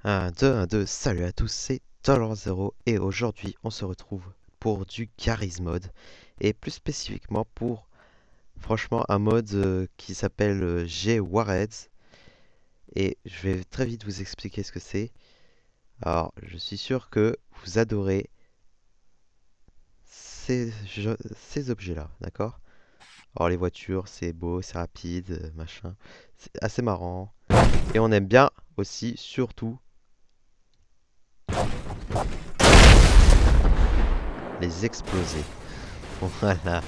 Un 2 1 2 salut à tous, c'est Dollar Zero et aujourd'hui on se retrouve pour du Garry's Mod et plus spécifiquement pour franchement un mode qui s'appelle G-Warheads et je vais très vite vous expliquer ce que c'est. Alors je suis sûr que vous adorez ces objets-là, d'accord? Alors les voitures c'est beau, c'est rapide, machin, c'est assez marrant et on aime bien aussi surtout les exploser. Voilà.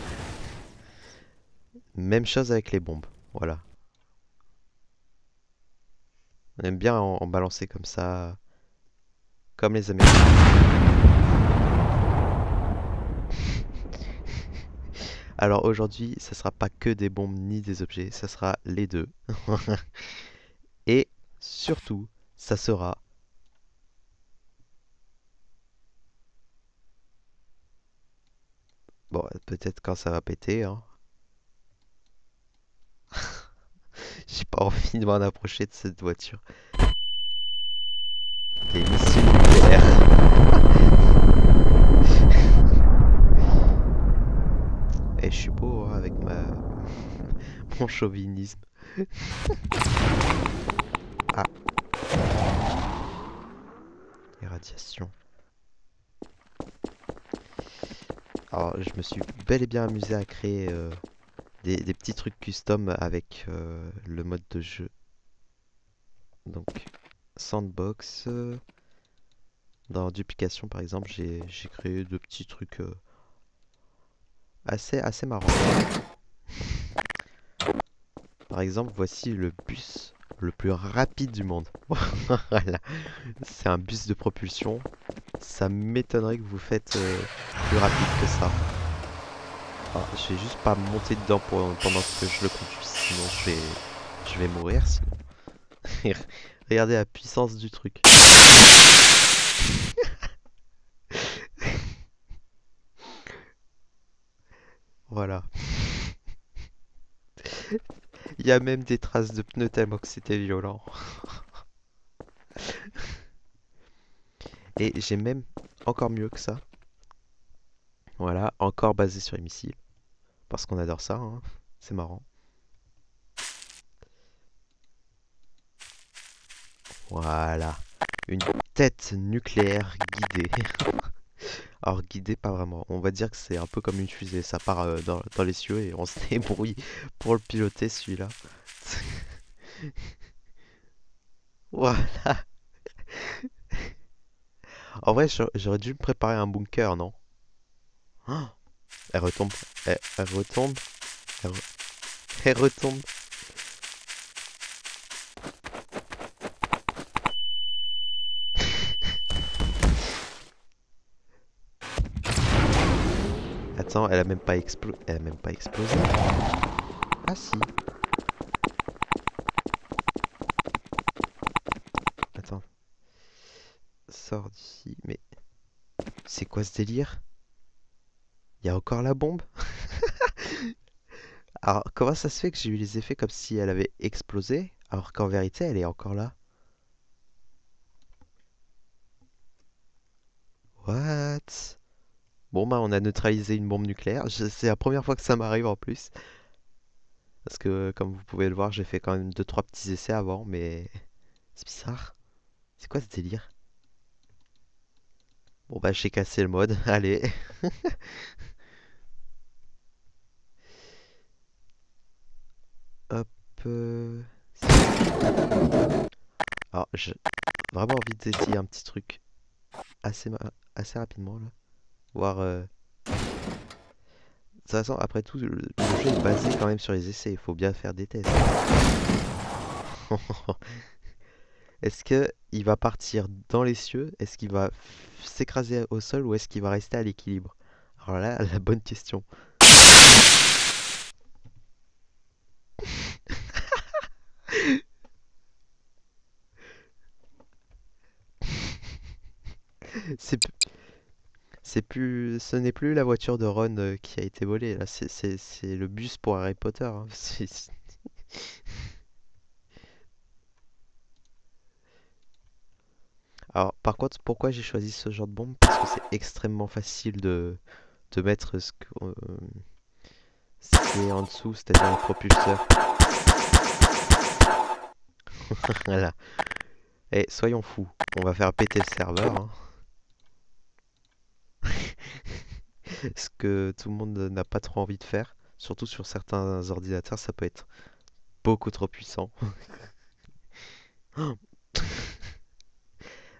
Même chose avec les bombes. Voilà. On aime bien en balancer comme ça, comme les Américains. Alors aujourd'hui, ça sera pas que des bombes ni des objets, ça sera les deux. Et surtout, ça sera... Bon, peut-être quand ça va péter, hein. J'ai pas envie de m'en approcher de cette voiture. Des missiles nucléaires. Et je suis beau hein, avec mon chauvinisme. Ah, les radiations. Alors, je me suis bel et bien amusé à créer des petits trucs custom avec le mode de jeu. Donc, Sandbox. Dans Duplication, par exemple, j'ai créé de petits trucs assez marrants. Par exemple, voici le bus le plus rapide du monde. Voilà. C'est un bus de propulsion. Ça m'étonnerait que vous faites plus rapide que ça. Alors, je vais juste pas monter dedans pendant que je le conduis, sinon je vais mourir sinon. Regardez la puissance du truc. Voilà. Il y a même des traces de pneus tellement que c'était violent. Et j'ai même encore mieux que ça. Voilà, encore basé sur les missiles. Parce qu'on adore ça, hein. C'est marrant. Voilà. Une tête nucléaire guidée. Alors guidée, pas vraiment. On va dire que c'est un peu comme une fusée. Ça part dans les cieux et on se débrouille pour le piloter celui-là. Voilà. En vrai, j'aurais dû me préparer un bunker, non? Oh, elle retombe. Elle retombe. Elle, elle retombe. Attends, elle a même pas explosé. Ah si. Attends. Sors d'ici. Mais c'est quoi ce délire? Il y a encore la bombe? Alors, comment ça se fait que j'ai eu les effets comme si elle avait explosé, alors qu'en vérité, elle est encore là? What? Bon, bah, on a neutralisé une bombe nucléaire. C'est la première fois que ça m'arrive en plus. Parce que, comme vous pouvez le voir, j'ai fait quand même deux trois petits essais avant, mais c'est bizarre. C'est quoi ce délire? Bon, bah, j'ai cassé le mode. Allez. Hop. Alors, j'ai vraiment envie d'essayer un petit truc assez, assez rapidement, là. Voir. De toute façon, après tout, le jeu est basé quand même sur les essais. Il faut bien faire des tests. Est-ce que il va partir dans les cieux? Est-ce qu'il va s'écraser au sol ou est-ce qu'il va rester à l'équilibre? Alors là, la bonne question. C'est ce n'est plus la voiture de Ron qui a été volée. Là, c'est le bus pour Harry Potter, hein. Par contre, pourquoi j'ai choisi ce genre de bombe? Parce que c'est extrêmement facile de mettre ce qui est en dessous, c'est-à-dire le propulseur. Voilà. Et soyons fous, on va faire péter le serveur, hein. Ce que tout le monde n'a pas trop envie de faire. Surtout sur certains ordinateurs, ça peut être beaucoup trop puissant.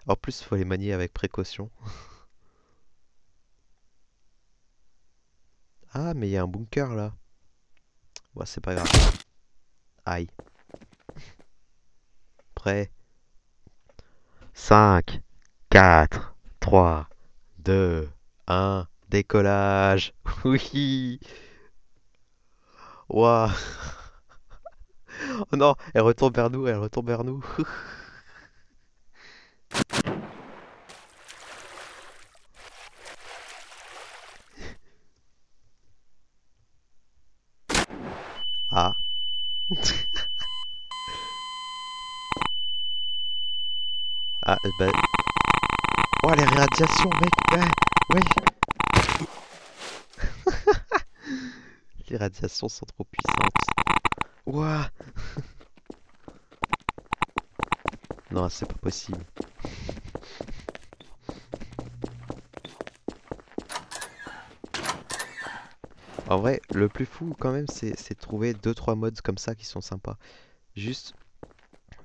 En plus, il faut les manier avec précaution. Ah, mais il y a un bunker là. Bon, c'est pas grave. Aïe. Prêt. 5, 4, 3, 2, 1. Décollage. Oui. Waouh. Oh non, elle retourne vers nous, elle retourne vers nous. Ah. Ah, bah... Oh, les radiations, mec. Ouais, ouais. Les radiations sont trop puissantes. Ouah. Non, c'est pas possible. En vrai, le plus fou quand même, c'est de trouver deux trois modes comme ça qui sont sympas. Juste,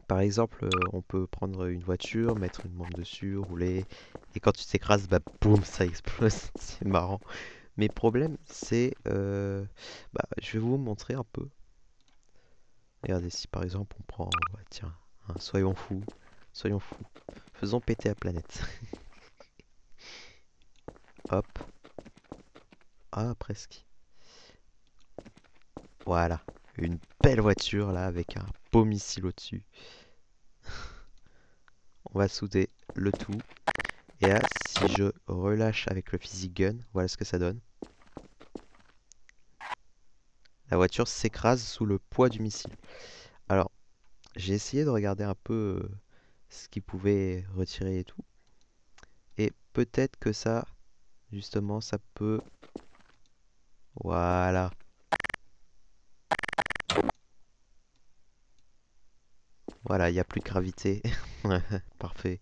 par exemple, on peut prendre une voiture, mettre une bombe dessus, rouler, et quand tu t'écrases, bah boum, ça explose. C'est marrant. Mais le problème, c'est... bah, je vais vous montrer un peu. Regardez, si par exemple on prend... ouais, tiens, hein, soyons fous. Soyons fous. Faisons péter la planète. Hop. Ah, presque. Voilà. Une belle voiture là avec un beau missile au-dessus. On va souder le tout. Et là, si je relâche avec le physique gun, voilà ce que ça donne. La voiture s'écrase sous le poids du missile. Alors, j'ai essayé de regarder un peu ce qu'il pouvait retirer et tout. Et peut-être que ça, justement, ça peut... Voilà. Voilà, il n'y a plus de gravité. Parfait.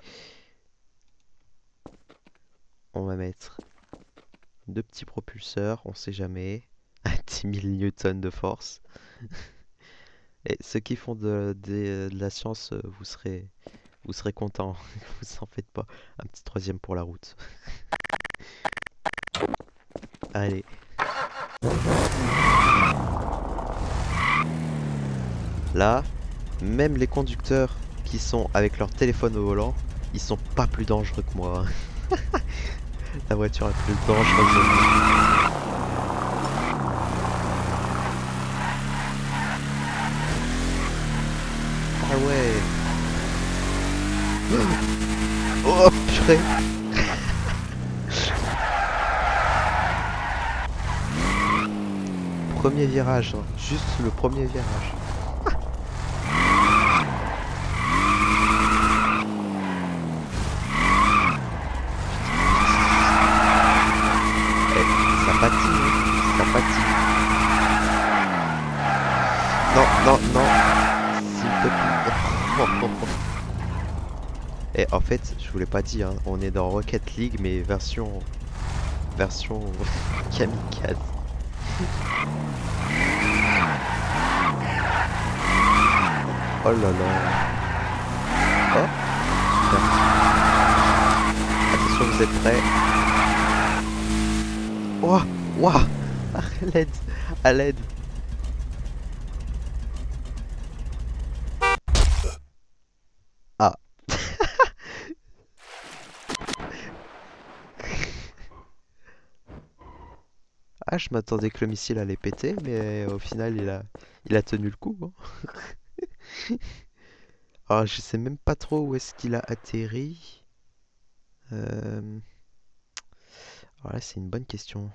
On va mettre deux petits propulseurs, on sait jamais. À 10 000 newtons de force. Et ceux qui font de la science, vous serez contents. Vous en faites pas. Un petit troisième pour la route. Allez. Là, même les conducteurs qui sont avec leur téléphone au volant, ils sont pas plus dangereux que moi. La voiture la plus dangereuse au monde. Ah ouais. Oh purée. Premier virage, hein. Juste le premier virage. Eh, ça patine, ça patine. Non, non, non. S'il te plaît. Et en fait, je vous l'ai pas dit, hein, on est dans Rocket League, mais version kamikaze. Oh là là. Oh, super. Attention, vous êtes prêts? Ouah, ouah. À l'aide, à l'aide. Ah. Ah, je m'attendais que le missile allait péter, mais au final, il a tenu le coup, hein. Alors, je sais même pas trop où est-ce qu'il a atterri. Euh... Alors là, c'est une bonne question.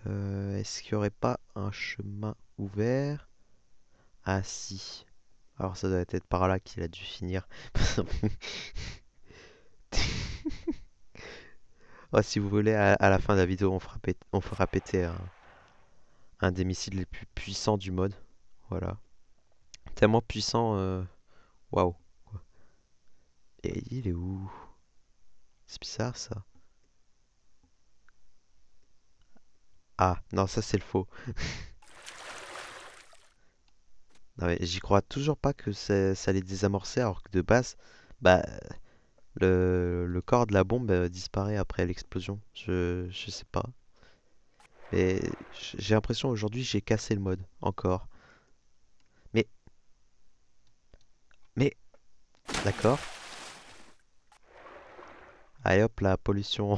Est-ce qu'il n'y aurait pas un chemin ouvert? Ah si. Alors ça doit être par là qu'il a dû finir. Oh, si vous voulez, à la fin de la vidéo, on fera péter un des missiles les plus puissants du mode. Voilà. Tellement puissant, waouh. Et il est où? C'est bizarre ça. Ah, non, ça c'est le faux. Non mais j'y crois toujours pas que ça allait désamorcer alors que de base, bah le corps de la bombe disparaît après l'explosion. Je sais pas. Mais j'ai l'impression aujourd'hui j'ai cassé le mode encore. Mais mais d'accord. Allez hop la pollution.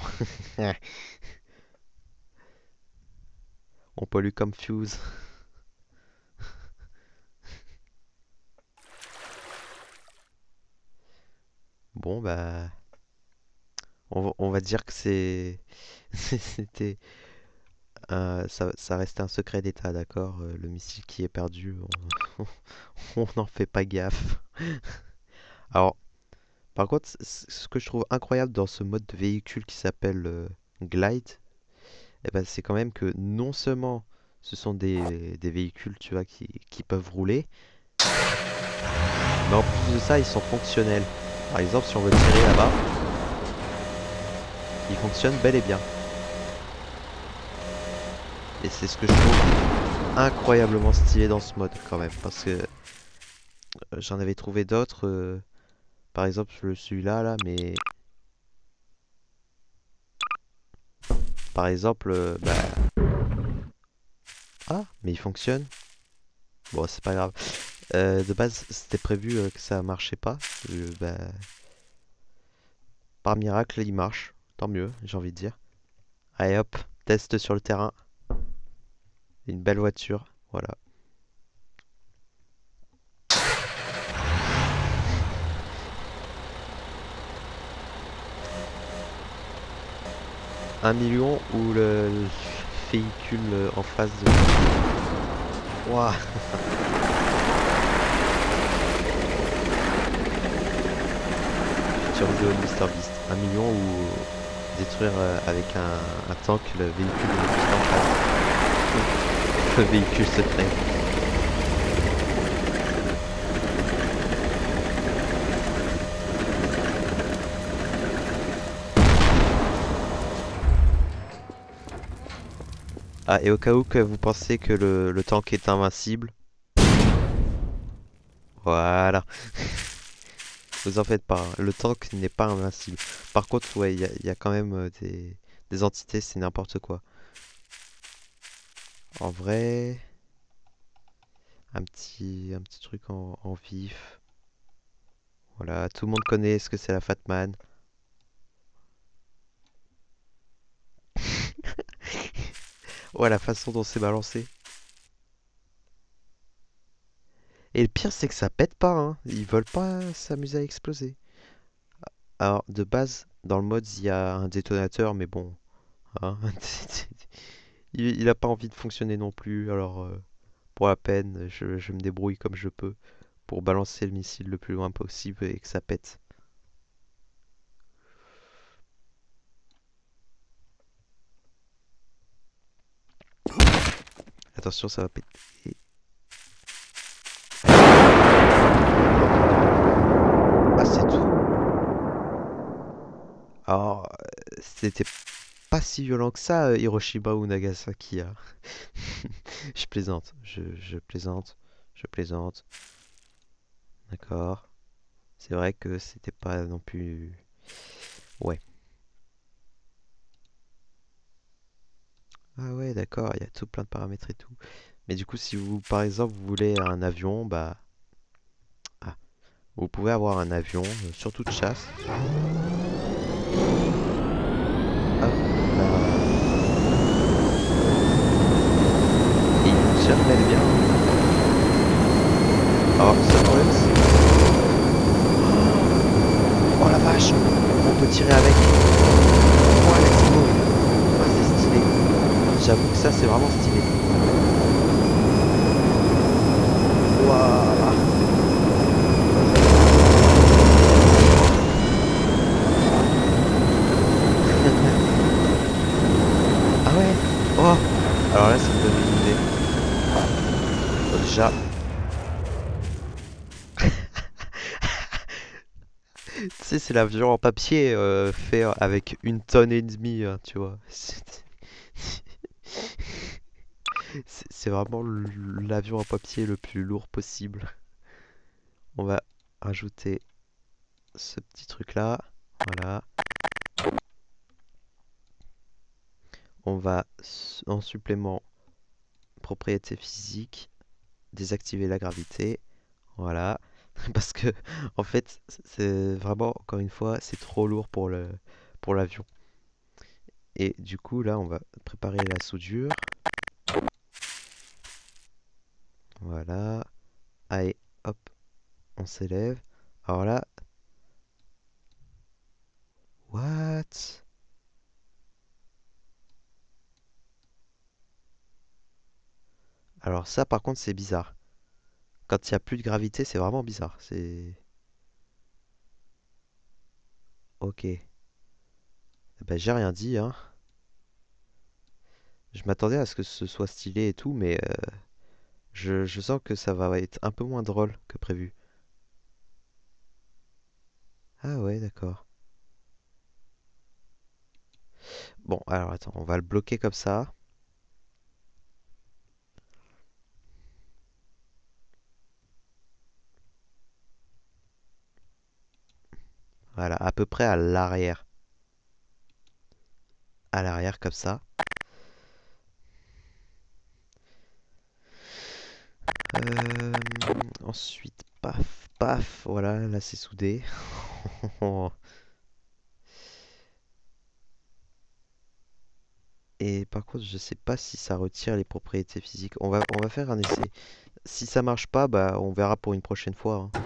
On pollue comme Fuse. Bon bah on va dire que c'était ça restait un secret d'État, d'accord? Le missile qui est perdu, on n'en fait pas gaffe. Alors, par contre, ce que je trouve incroyable dans ce mode de véhicule qui s'appelle Glide, eh ben, c'est quand même que non seulement ce sont des véhicules, tu vois, qui peuvent rouler, mais en plus de ça, ils sont fonctionnels. Par exemple, si on veut tirer là-bas, ils fonctionnent bel et bien. Et c'est ce que je trouve incroyablement stylé dans ce mode quand même, parce que j'en avais trouvé d'autres, par exemple celui-là, là, mais par exemple, ah, mais il fonctionne. Bon, c'est pas grave. De base, c'était prévu que ça marchait pas. Bah, par miracle, il marche. Tant mieux, j'ai envie de dire. Allez hop, test sur le terrain. Une belle voiture, voilà. Un million ou le véhicule en face de... Waouh. Sur vidéo de MrBeast. 1 million ou détruire avec un tank le véhicule de juste en face. Le véhicule secret. Ah, et au cas où que vous pensez que le tank est invincible, voilà. Vous en faites pas, hein. Le tank n'est pas invincible. Par contre, ouais, il y a quand même des entités, c'est n'importe quoi. En vrai, un petit truc en vif. Voilà, tout le monde connaît ce que c'est la Fatman. Ouais, la façon dont c'est balancé. Et le pire, c'est que ça pète pas, hein. Ils veulent pas s'amuser à exploser. Alors, de base, dans le mode, il y a un détonateur, mais bon, hein. Il a pas envie de fonctionner non plus, alors pour la peine, je me débrouille comme je peux pour balancer le missile le plus loin possible et que ça pète. Attention, ça va péter. Ah, c'est tout. Alors, c'était pas si violent que ça, Hiroshima ou Nagasaki, hein. Je plaisante, je plaisante, je plaisante. D'accord. C'est vrai que c'était pas non plus... Ouais. Ah ouais, d'accord, il y a tout plein de paramètres et tout. Mais du coup, si vous, par exemple, vous voulez un avion, bah... Ah, vous pouvez avoir un avion, surtout de chasse. Hop là. Et il fonctionne bel et bien. Alors, le seul problème, c'est... Oh la vache! On peut tirer avec. Oh, let's go! Ah, c'est stylé. J'avoue que ça, c'est vraiment stylé. Waouh! Tu sais, c'est l'avion en papier fait avec 1 tonne et demie, hein, tu vois. C'est vraiment l'avion en papier le plus lourd possible. On va rajouter ce petit truc là. Voilà. On va en supplément propriété physique désactiver la gravité. Voilà. Parce que en fait, c'est vraiment encore une fois, c'est trop lourd pour l'avion. Et du coup, là, on va préparer la soudure. Voilà. Allez, hop, on s'élève. Alors là, what? Alors ça, par contre, c'est bizarre. Quand il n'y a plus de gravité, c'est vraiment bizarre. C'est... Ok. Eh ben, j'ai rien dit, hein. Je m'attendais à ce que ce soit stylé et tout, mais je sens que ça va être un peu moins drôle que prévu. Ah ouais, d'accord. Bon, alors attends, on va le bloquer comme ça. Voilà, à peu près à l'arrière. À l'arrière comme ça. Euh, Ensuite, paf, paf, voilà, là c'est soudé. Et par contre, je sais pas si ça retire les propriétés physiques. On va faire un essai. Si ça marche pas, bah on verra pour une prochaine fois, hein.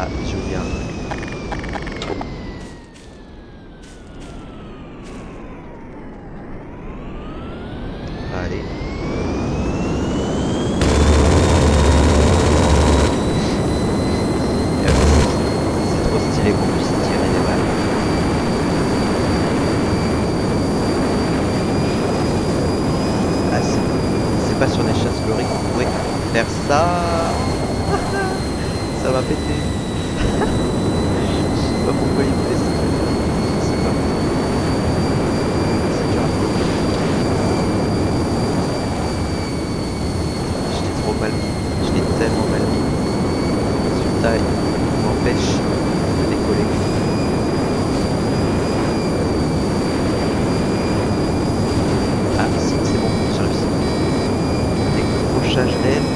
Ah, j'ai oublié un truc. Allez. C'est trop stylé qu'on puisse tirer des balles. Ah, c'est pas sur les châtelleraults qu'on pourrait faire ça. Ça va péter. Je sais pas pourquoi il fait ça. Je sais pas. C'est dur à faire. Je l'ai trop mal mis. Je l'ai tellement mal mis. Résultat, il m'empêche de décoller. Ah si, c'est bon, j'ai réussi. Décrochage d'aile.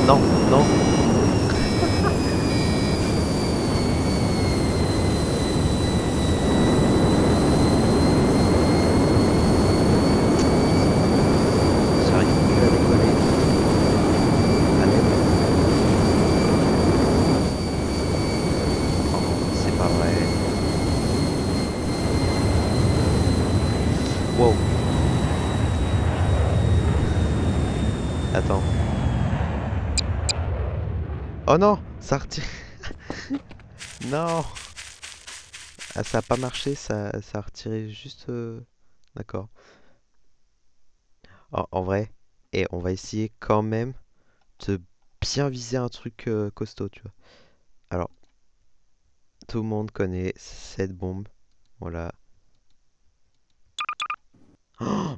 Non, non. J'arrive plus à décoller. Allez. Oh, c'est pas vrai. Wow. Attends. Oh non, ça retire. Non. Ah, ça a pas marché, ça a retiré juste... D'accord. En vrai, et on va essayer quand même de bien viser un truc costaud, tu vois. Alors, tout le monde connaît cette bombe. Voilà. Oh,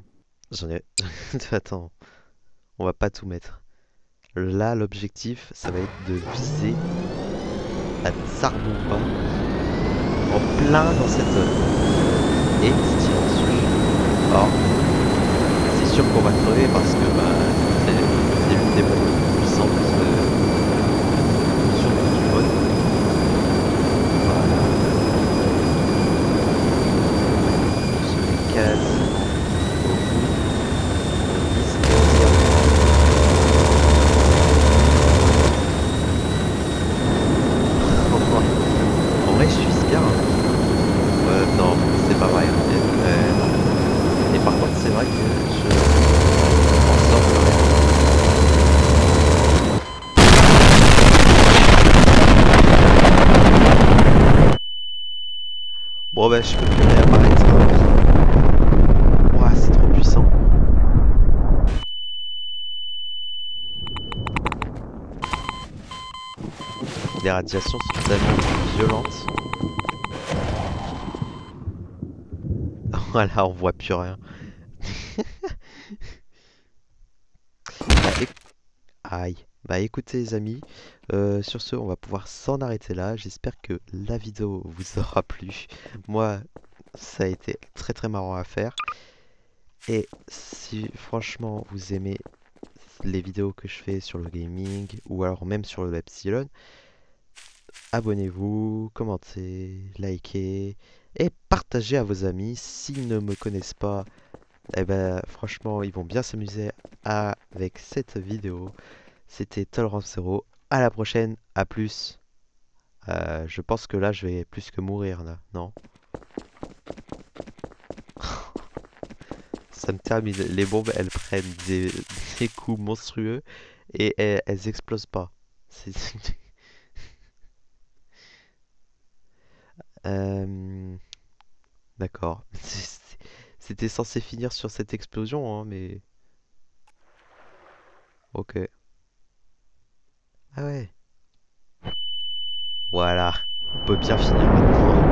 j'en ai... Attends, on va pas tout mettre. Là, l'objectif, ça va être de viser la Tsar Bomba en plein dans cette zone. Et se tirer dessus. Or, c'est sûr qu'on va crever parce que bah, c'est l'une des bombes les plus puissantes sur du mode. Voilà. On se les case au bout. On vise et on tire. En vrai, je suis bien, hein. Non, c'est pas vrai. Non. Et par contre, c'est vrai que je m'en sors quand même. Bon, bah, je peux plus réapparaître. Ouah, c'est trop puissant. Les radiations sont tellement violentes. Voilà, on voit plus rien. Bah, aïe. Bah écoutez les amis, sur ce on va pouvoir s'en arrêter là. J'espère que la vidéo vous aura plu. Moi ça a été très très marrant à faire. Et si franchement vous aimez les vidéos que je fais sur le gaming ou alors même sur le Epsilon, abonnez-vous, commentez, likez et partagez à vos amis. S'ils ne me connaissent pas, eh ben franchement ils vont bien s'amuser avec cette vidéo. C'était Tolerance Zero. À la prochaine, à plus. Je pense que là je vais plus que mourir là, non? Ça me termine. Les bombes elles prennent des coups monstrueux et elles explosent pas. C'est- Euh, D'accord. C'était censé finir sur cette explosion, hein, mais... Ok. Ah ouais. Voilà. On peut bien finir maintenant.